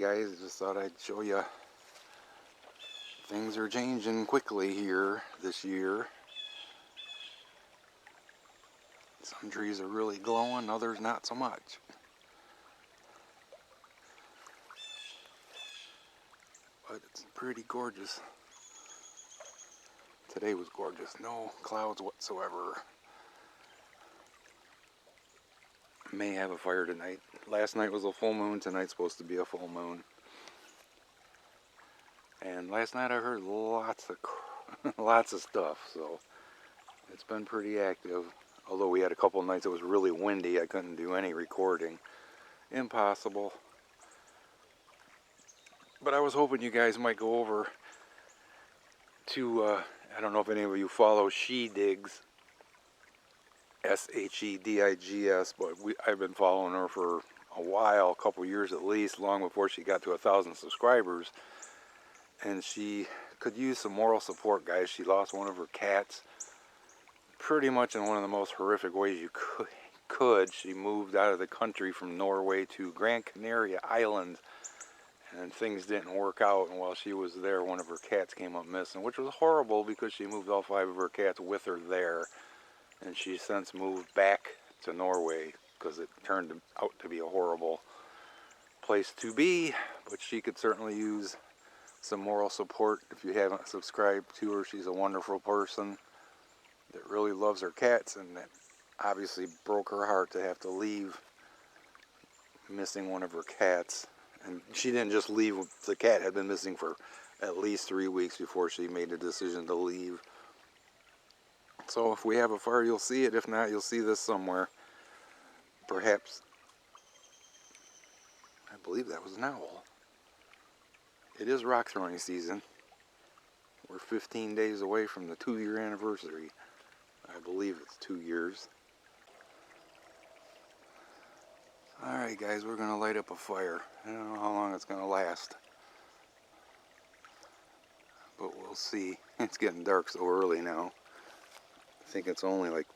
guys, just thought I'd show you things are changing quickly here this year. Some trees are really glowing, others not so much. But it's pretty gorgeous. Today was gorgeous, no clouds whatsoever. May have a fire tonight. Last night was a full moon, tonight's supposed to be a full moon. And last night I heard lots of stuff, so it's been pretty active. Although we had a couple of nights it was really windy, I couldn't do any recording. Impossible. But I was hoping you guys might go over to, I don't know if any of you follow She Digs, SHEDIGS, but I've been following her for a while, a couple years at least, long before she got to 1,000 subscribers. And she could use some moral support, guys. She lost one of her cats pretty much in one of the most horrific ways you could. She moved out of the country from Norway to Gran Canaria Island, and things didn't work out. And while she was there, one of her cats came up missing, which was horrible because she moved all 5 of her cats with her there. And she's since moved back to Norway because it turned out to be a horrible place to be. But she could certainly use some moral support. If you haven't subscribed to her, she's a wonderful person that really loves her cats, and that obviously broke her heart to have to leave missing one of her cats. And she didn't just leave, the cat had been missing for at least 3 weeks before she made the decision to leave. So if we have a fire, you'll see it. If not, you'll see this somewhere. Perhaps, I believe that was an owl. It is rock throwing season. We're 15 days away from the 2-year anniversary. I believe it's 2 years. Alright guys, we're going to light up a fire. I don't know how long it's going to last, but we'll see. It's getting dark so early now. I think it's only like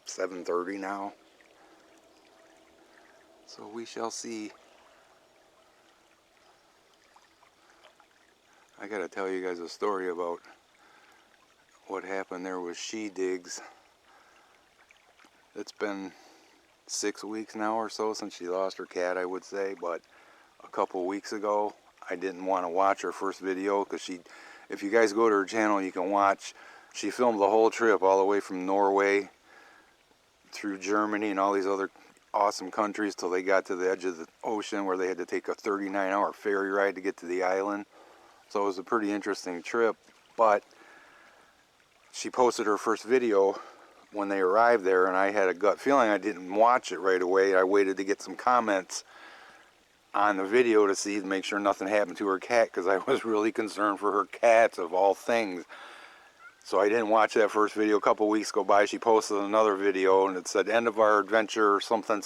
7:30 now. So we shall see. I gotta tell you guys a story about what happened there with She Digs. It's been 6 weeks now or so since she lost her cat, I would say, but a couple weeks ago I didn't want to watch her first video because if you guys go to her channel, you can watch. She filmed the whole trip all the way from Norway through Germany and all these other awesome countries till they got to the edge of the ocean where they had to take a 39-hour ferry ride to get to the island. So it was a pretty interesting trip, but she posted her first video when they arrived there, and I had a gut feeling. I didn't watch it right away. I waited to get some comments on the video to make sure nothing happened to her cat, because I was really concerned for her cats of all things. So I didn't watch that first video. A couple weeks go by, she posted another video and it said end of our adventure or something.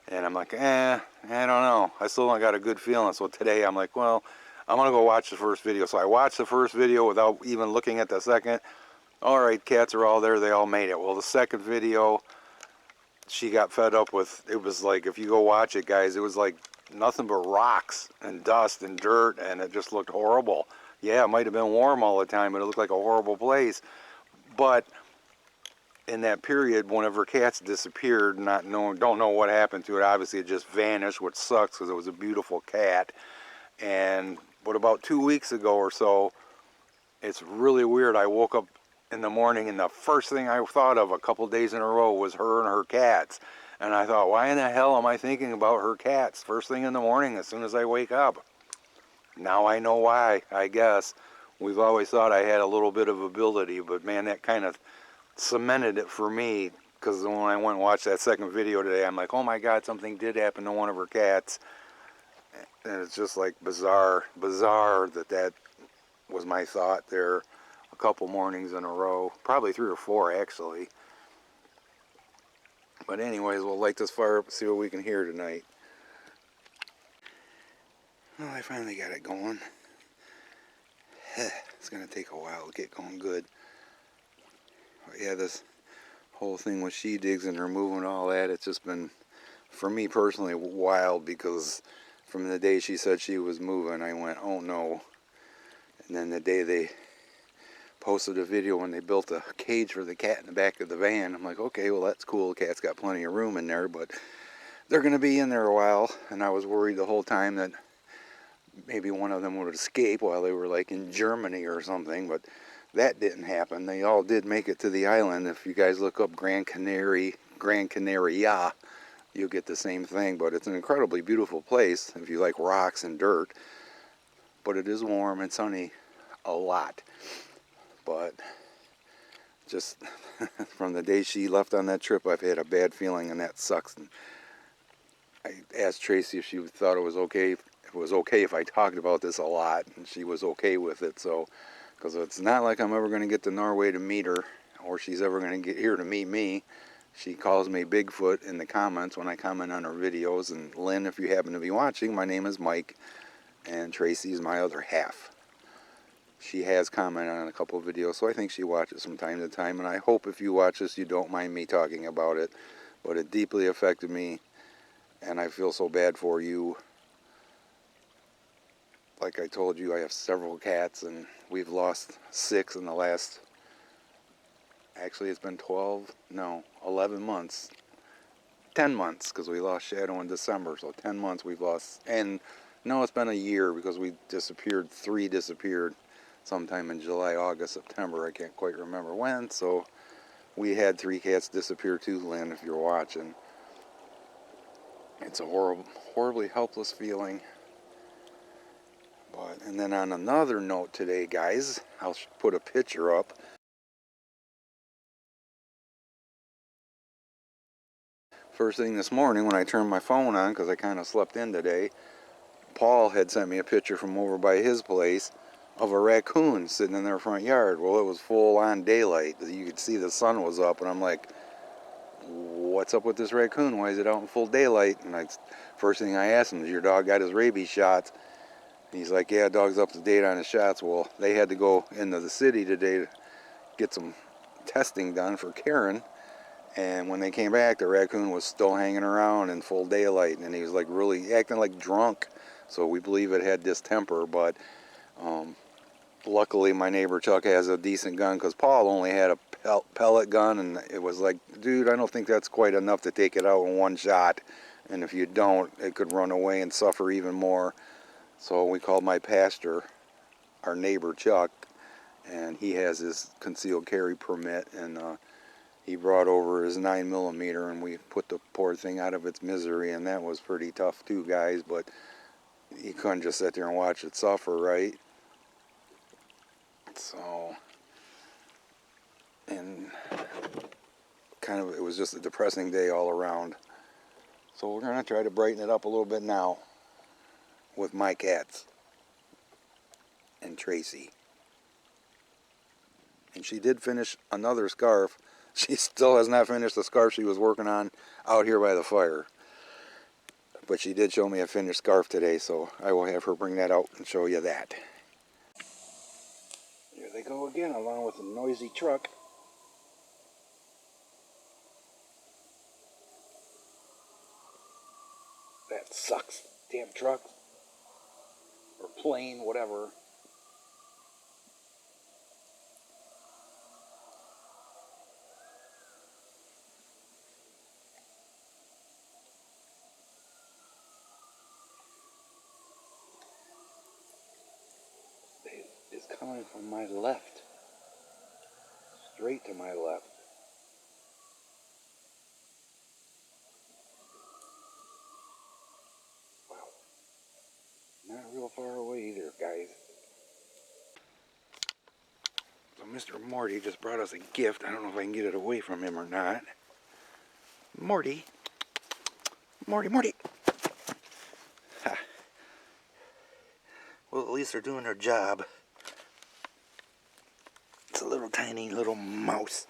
And I'm like, I don't know. I still don't got a good feeling. So today I'm like, well, I'm going to go watch the first video. So I watched the first video without even looking at the second. Alright, cats are all there. They all made it. Well, the second video, she got fed up with. It was like, if you go watch it, guys, it was like nothing but rocks and dust and dirt, and it just looked horrible. Yeah, it might have been warm all the time, but it looked like a horrible place. But in that period, one of her cats disappeared, don't know what happened to it. Obviously, it just vanished, which sucks because it was a beautiful cat. But about 2 weeks ago or so, it's really weird. I woke up in the morning and the first thing I thought of a couple days in a row was her and her cats. And I thought, why in the hell am I thinking about her cats first thing in the morning as soon as I wake up? Now I know why, I guess. We've always thought I had a little bit of ability, but man, that kind of cemented it for me, because when I went and watched that second video today, I'm like, oh my God, something did happen to one of her cats. And it's just like bizarre that was my thought there a couple mornings in a row. Probably 3 or 4, actually. But anyways, we'll light this fire up and see what we can hear tonight. Well, I finally got it going. It's going to take a while to get going good. But yeah, this whole thing with She Digs and removing all that, it's just been, for me personally, wild, because from the day she said she was moving, I went, oh no. And then the day they posted a video when they built a cage for the cat in the back of the van, I'm like, okay, well that's cool. The cat's got plenty of room in there, but they're going to be in there a while. And I was worried the whole time that maybe one of them would escape while they were like in Germany or something, but that didn't happen. They all did make it to the island. If you guys look up Gran Canaria, you'll get the same thing. But it's an incredibly beautiful place if you like rocks and dirt. But it is warm and sunny a lot. But just from the day she left on that trip, I've had a bad feeling, and that sucks. And I asked Tracy if she thought it was okay. It was okay if I talked about this a lot, and she was okay with it. So, because it's not like I'm ever going to get to Norway to meet her, or she's ever going to get here to meet me. She calls me Bigfoot in the comments when I comment on her videos. And Lynn, if you happen to be watching, my name is Mike, and Tracy's my other half. She has commented on a couple of videos, so I think she watches from time to time. And I hope if you watch this, you don't mind me talking about it. But it deeply affected me, and I feel so bad for you. Like I told you, I have several cats, and we've lost 6 in the last, actually it's been 11 months. 10 months, because we lost Shadow in December, so 10 months we've lost. And no, it's been a year, because we disappeared, 3 disappeared sometime in July, August, September. I can't quite remember when, so we had 3 cats disappear too, Lynn, if you're watching. It's a horribly helpless feeling. But, and then on another note today, guys, I'll put a picture up. First thing this morning when I turned my phone on, because I kind of slept in today, Paul had sent me a picture from over by his place of a raccoon sitting in their front yard. Well, it was full on daylight. You could see the sun was up, and I'm like, what's up with this raccoon? Why is it out in full daylight? And first thing I asked him, is your dog got his rabies shots? He's like, yeah, dog's up to date on his shots. Well, they had to go into the city today to get some testing done for Karen. And when they came back, the raccoon was still hanging around in full daylight. And he was like really acting like drunk. So we believe it had distemper. But luckily, my neighbor Chuck has a decent gun, because Paul only had a pellet gun. And it was like, dude, I don't think that's quite enough to take it out in one shot. And if you don't, it could run away and suffer even more. So we called my pastor, our neighbor Chuck, and he has his concealed carry permit, and he brought over his 9mm, and we put the poor thing out of its misery, and that was pretty tough too, guys. But you couldn't just sit there and watch it suffer, right? So, and kind of, it was just a depressing day all around. So we're gonna try to brighten it up a little bit now with my cats and Tracy. And she did finish another scarf. She still has not finished the scarf she was working on out here by the fire. But she did show me a finished scarf today, so I will have her bring that out and show you that. Here they go again, along with a noisy truck. That sucks. Damn truck. Or plane, whatever. It is coming from my left. Straight to my left. Wow. Not real far away either, guys. So Mr. Morty just brought us a gift. I don't know if I can get it away from him or not. Morty. Morty. Ha. Well, at least they're doing their job. It's a little tiny little mouse.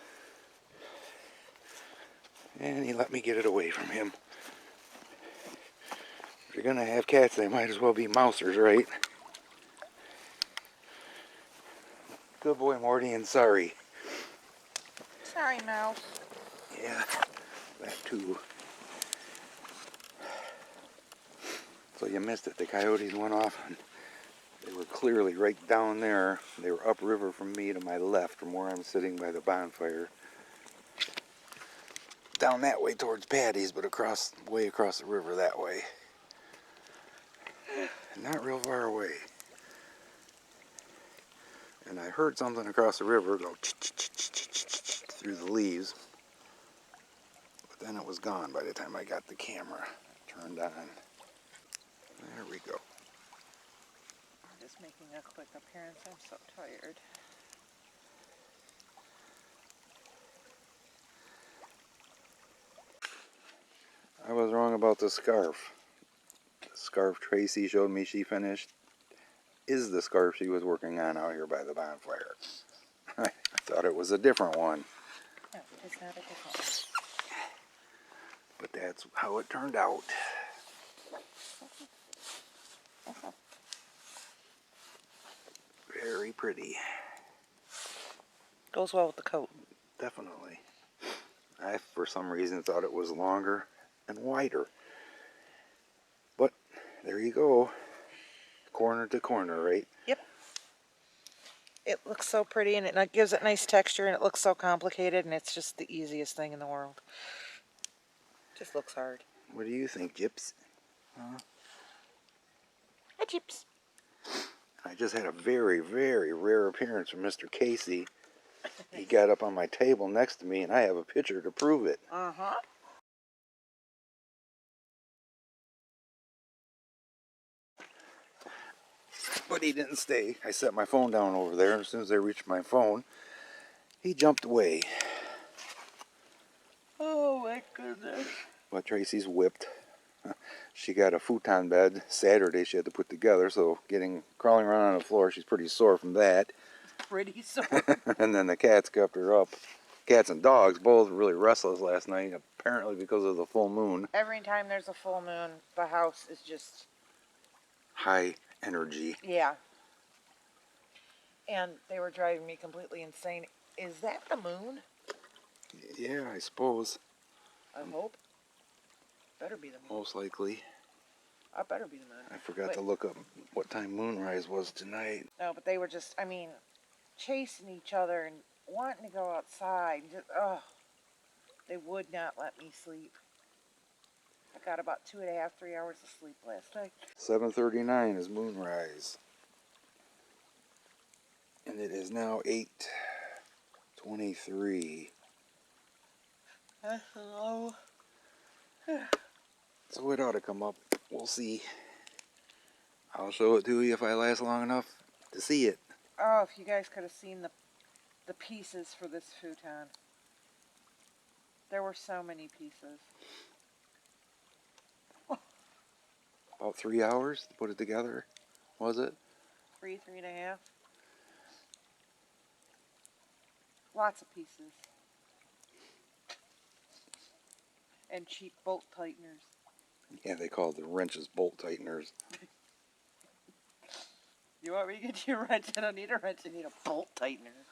And he let me get it away from him. If you're gonna have cats, they might as well be mousers, right? Good boy, Morty, and sorry. Sorry, Mouse. Yeah, that too. So you missed it. The coyotes went off. And they were clearly right down there. They were upriver from me to my left from where I'm sitting by the bonfire. Down that way towards Patty's, but way across the river that way. Not real far away. And I heard something across the river go through the leaves. But then it was gone by the time I got the camera turned on. There we go. Just making a quick appearance. I'm so tired. I was wrong about the scarf. The scarf Tracy showed me she finished is the scarf she was working on out here by the bonfire. I thought it was a different one. No, it's not a different one. But that's how it turned out. Very pretty. Goes well with the coat. Definitely. I, for some reason, thought it was longer and wider. But there you go. Corner to corner, right? Yep. It looks so pretty, and it gives it nice texture, and it looks so complicated, and it's just the easiest thing in the world. Just looks hard. What do you think, Gyps? Hi, Chips. I just had a very, very rare appearance from Mr. Casey. He got up on my table next to me, and I have a picture to prove it. Uh-huh. But he didn't stay. I set my phone down over there, and as soon as I reached my phone, he jumped away. Oh, my goodness. But Tracy's whipped. She got a futon bed Saturday she had to put together, so crawling around on the floor, she's pretty sore from that. Pretty sore. And then the cats kept her up. Cats and dogs both really restless last night, apparently because of the full moon. Every time there's a full moon, the house is just... High energy. Yeah. And they were driving me completely insane. Is that the moon? Yeah, I suppose. I hope. Better be the moon. Most likely. I better be the moon. I forgot to look up what time moonrise was tonight. No, but they were just, I mean, chasing each other and wanting to go outside. Just, they would not let me sleep. I got about 2.5, 3 hours of sleep last night. 7:39 is moonrise. And it is now 8:23. Hello. So it ought to come up. We'll see. I'll show it to you if I last long enough to see it. Oh, if you guys could have seen the pieces for this futon. There were so many pieces. About 3 hours to put it together, was it? 3.5. Lots of pieces. And cheap bolt tighteners. Yeah, they call it the wrenches bolt tighteners. You want me to get you a wrench? I don't need a wrench. I need a bolt tightener.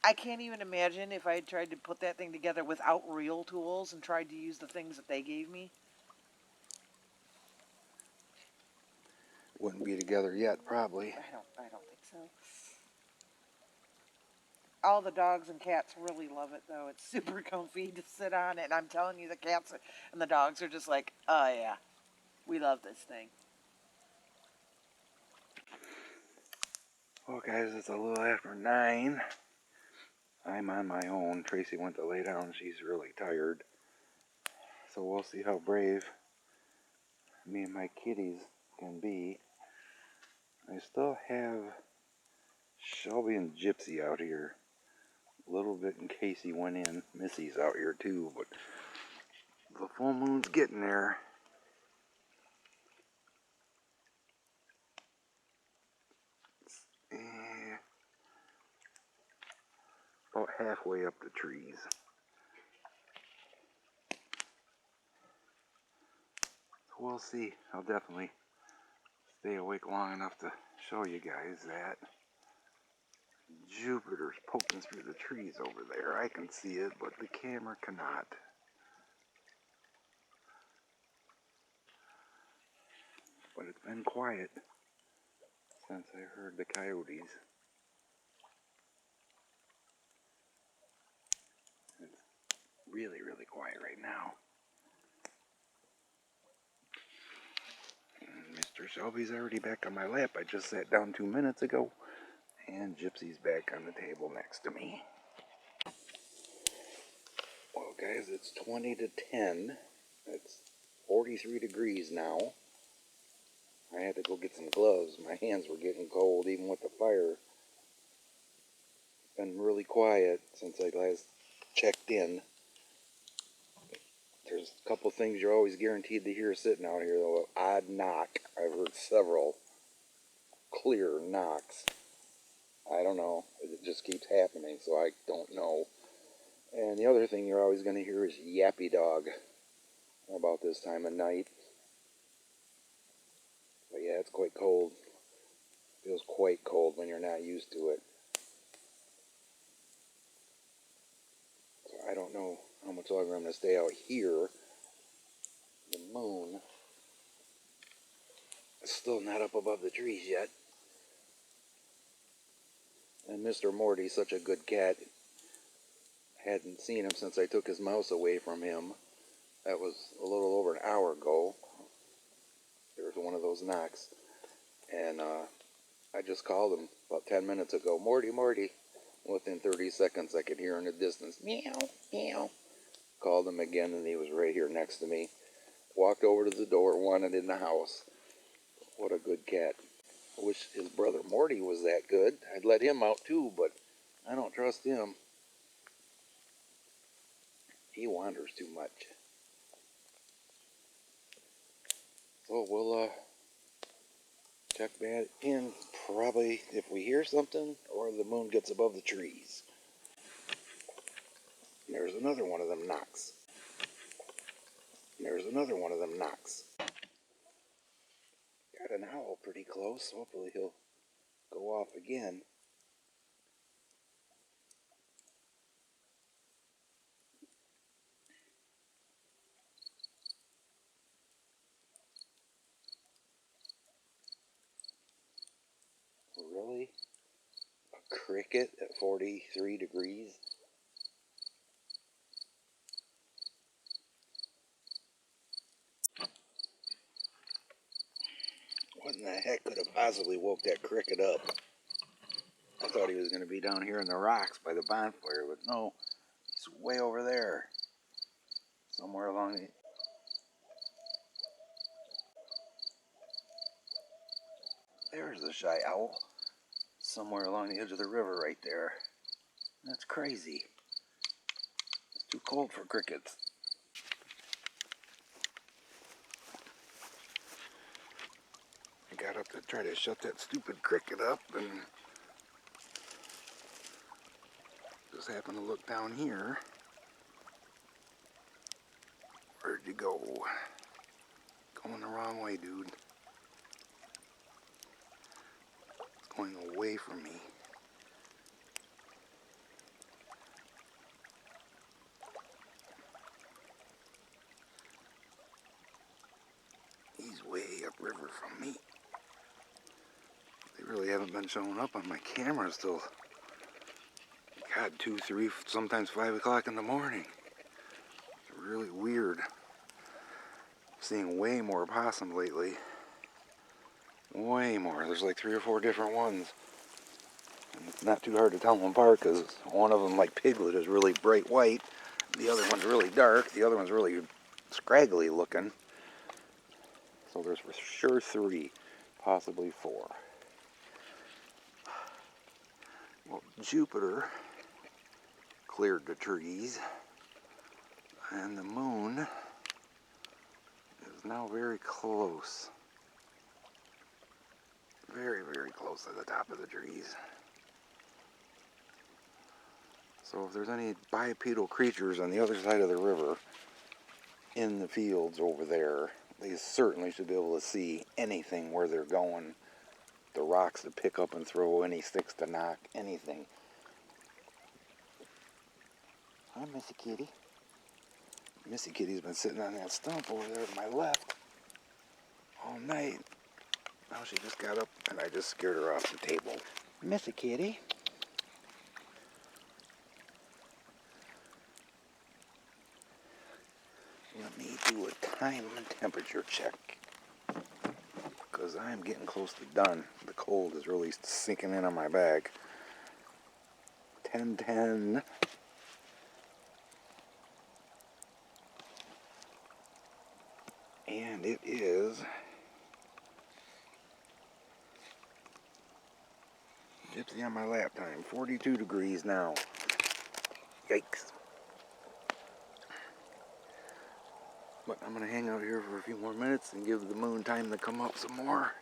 I can't even imagine if I had tried to put that thing together without real tools and tried to use the things that they gave me. Wouldn't be together yet, probably. I don't think so. All the dogs and cats really love it, though. It's super comfy to sit on, and I'm telling you, the cats and the dogs are just like, oh yeah, we love this thing. Well, guys, it's a little after 9. I'm on my own. Tracy went to lay down. She's really tired. So we'll see how brave me and my kitties can be. I still have Shelby and Gypsy out here. A little bit in case he went in. Missy's out here too, but the full moon's getting there. About halfway up the trees. So we'll see. I'll definitely stay awake long enough to show you guys that. Jupiter's poking through the trees over there. I can see it, but the camera cannot. but it's been quiet since I heard the coyotes. It's really, really quiet right now. And Mr. Shelby's already back on my lap. I just sat down 2 minutes ago, and Gypsy's back on the table next to me. Well, guys, it's 20 to 10. It's 43 degrees now. I had to go get some gloves. My hands were getting cold even with the fire. It's been really quiet since I last checked in. There's a couple things you're always guaranteed to hear sitting out here, though. An odd knock. I've heard several clear knocks. I don't know. It just keeps happening, so I don't know. And the other thing you're always going to hear is yappy dog about this time of night. But yeah, it's quite cold. It feels quite cold when you're not used to it. So I don't know how much longer I'm going to stay out here. The moon is still not up above the trees yet. And Mr. Morty's such a good cat. Hadn't seen him since I took his mouse away from him. That was a little over an hour ago. There was one of those knocks. And I just called him about 10 minutes ago. Morty, Morty. Within 30 seconds I could hear in the distance, meow, meow. Called him again and he was right here next to me. Walked over to the door, wanted in the house. What a good cat. I wish his brother Morty was that good. I'd let him out too, but I don't trust him. He wanders too much. So we'll check back in probably if we hear something or the moon gets above the trees. There's another one of them knocks. There's another one of them knocks. Got an owl pretty close. Hopefully he'll go off again. Really? A cricket at 43 degrees? What in the heck could have possibly woke that cricket up? I thought he was going to be down here in the rocks by the bonfire, but no, he's way over there. Somewhere along the... There's the shy owl. Somewhere along the edge of the river right there. That's crazy. It's too cold for crickets. I got up to try to shut that stupid cricket up and just happened to look down here. Where'd you go? Going the wrong way, dude. It's going away from me. He's way upriver from me. They really haven't been showing up on my cameras till, God, 2, 3, sometimes 5 o'clock in the morning. It's really weird. Seeing way more possum lately. Way more. There's like 3 or 4 different ones. And it's not too hard to tell them apart because one of them, like Piglet, is really bright white. The other one's really dark. The other one's really scraggly looking. So there's for sure 3, possibly 4. Well, Jupiter cleared the trees, and the moon is now very close. Very, very close to the top of the trees. So if there's any bipedal creatures on the other side of the river, in the fields over there, they certainly should be able to see anything where they're going. The rocks to pick up and throw, any sticks to knock, anything. Hi, Missy Kitty. Missy Kitty's been sitting on that stump over there to my left all night. Now she just got up and I just scared her off the table. Missy kitty. Let me do a time and temperature check. Because I'm getting close to done. The cold is really sinking in on my back. 10:10. And it is Gypsy on my lap time. 42 degrees now. Yikes. But I'm going to hang out here for a few more minutes and give the moon time to come up some more.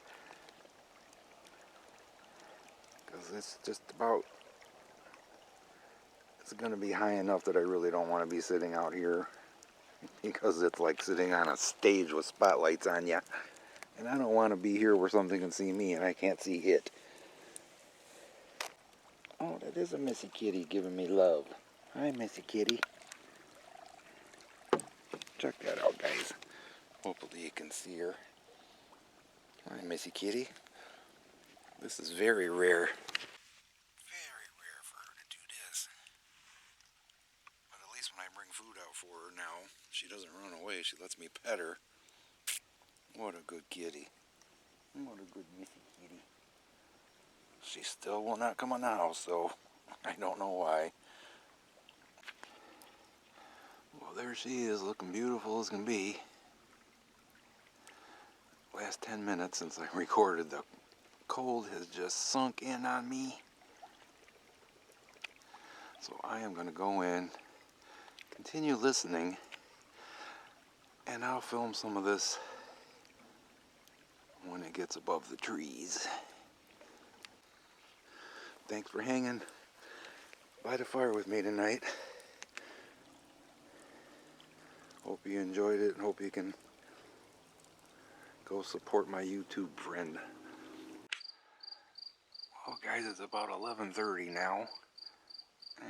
Because it's just about... It's going to be high enough that I really don't want to be sitting out here. Because it's like sitting on a stage with spotlights on you. And I don't want to be here where something can see me and I can't see it. Oh, that is a Missy kitty giving me love. Hi, Missy kitty. Check that out, guys. Hopefully you can see her. Hi, Missy kitty. This is very rare. Very rare for her to do this. But at least when I bring food out for her now, she doesn't run away. She lets me pet her. What a good kitty. What a good Missy kitty. She still will not come in the house, though. I don't know why. Well, there she is, looking beautiful as can be. Last 10 minutes since I recorded, the cold has just sunk in on me. So I am going to go in, continue listening, and I'll film some of this when it gets above the trees. Thanks for hanging by the fire with me tonight. Hope you enjoyed it and hope you can go support my YouTube friend. Well, guys, it's about 11:30 now,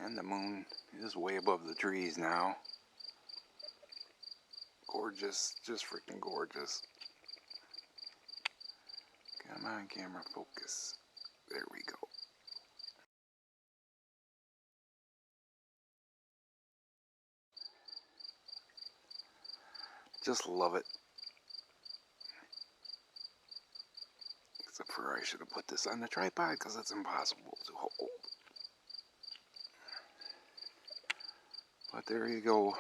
and the moon is way above the trees now. Gorgeous, just freaking gorgeous. Come on, camera, focus. There we go. Just love it. Except for I should have put this on the tripod because it's impossible to hold. But there you go.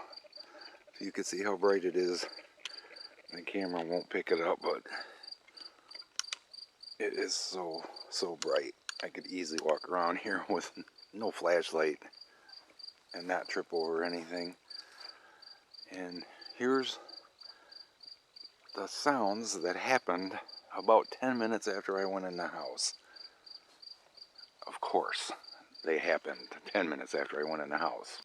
If you could see how bright it is, the camera won't pick it up, but it is so bright. I could easily walk around here with no flashlight and not trip over anything. And here's the sounds that happened about 10 minutes after I went in the house. Of course, they happened 10 minutes after I went in the house.